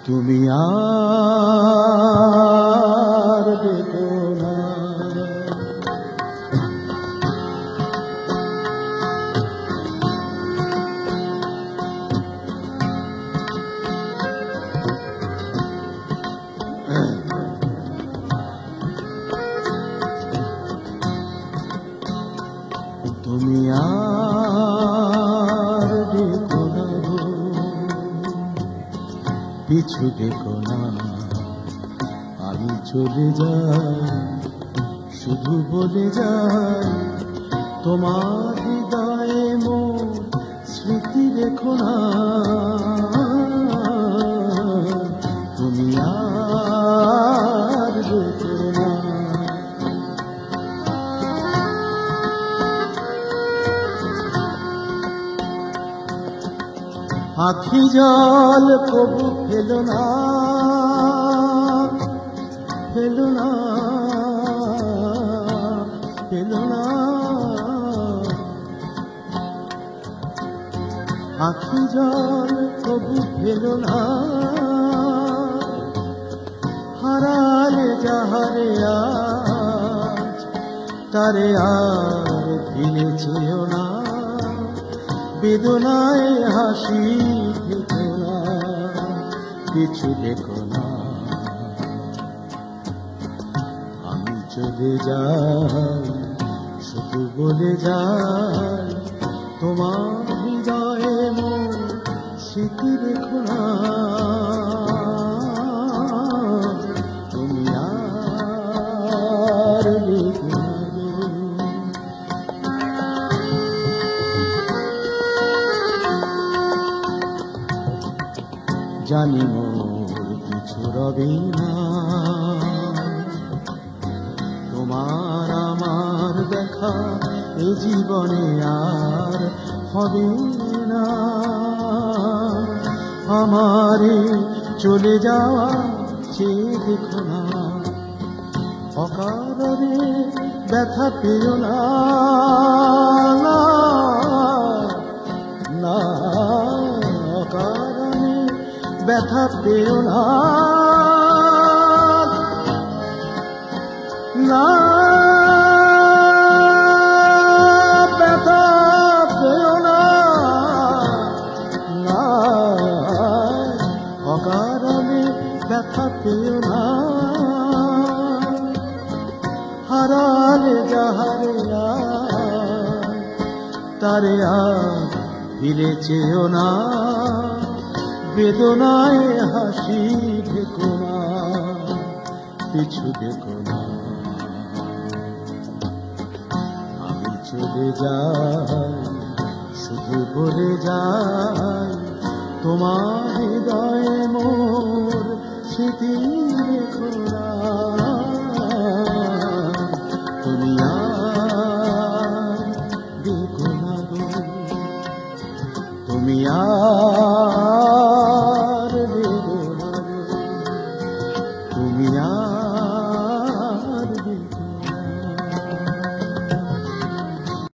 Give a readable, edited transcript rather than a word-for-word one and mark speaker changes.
Speaker 1: তুমি আর দেখো না। তুমি আর দেখো না, পিছু দেখো না, আমি চলে যাই, শুধু বলে যাই তোমার হৃদয়ে মোর স্মৃতি রেখো না। তুমি আর দেখো না। আখি জল কবু ফেলো না, ফেলো না, ফেলো না। আখি জল কবু ফেলো না, হারালে যাহারে আজ তারে আর ফিরে চেও না। বেদনায় হাসি দেখো না, কিছু দেখো না, আমি চলে যাই, শুধু বলে যাই তোমার হৃদয়ে মোর স্মৃতি দেখো না। তুমি আর দেখো না। জানি মোর কিছু রবে না, তোমার আমার দেখা এ জীবনে আর হবে না। আমারে চলে যাওয়া চেয়ে দেখো না, অকারণে ব্যথা পেও না, না অকারণে ব্যথা পেও না, না ব্যথা পেও না, না অকারণে ব্যথা পেও না। হারালে যাহারে তারে আর ফিরে চেও না। বেদনায় হাসি দেখো না, পিছু দেখো না, আমি চলে যাই, শুধু বলে যাই তোমার হৃদয়ে মোর স্মৃতি দেখো না।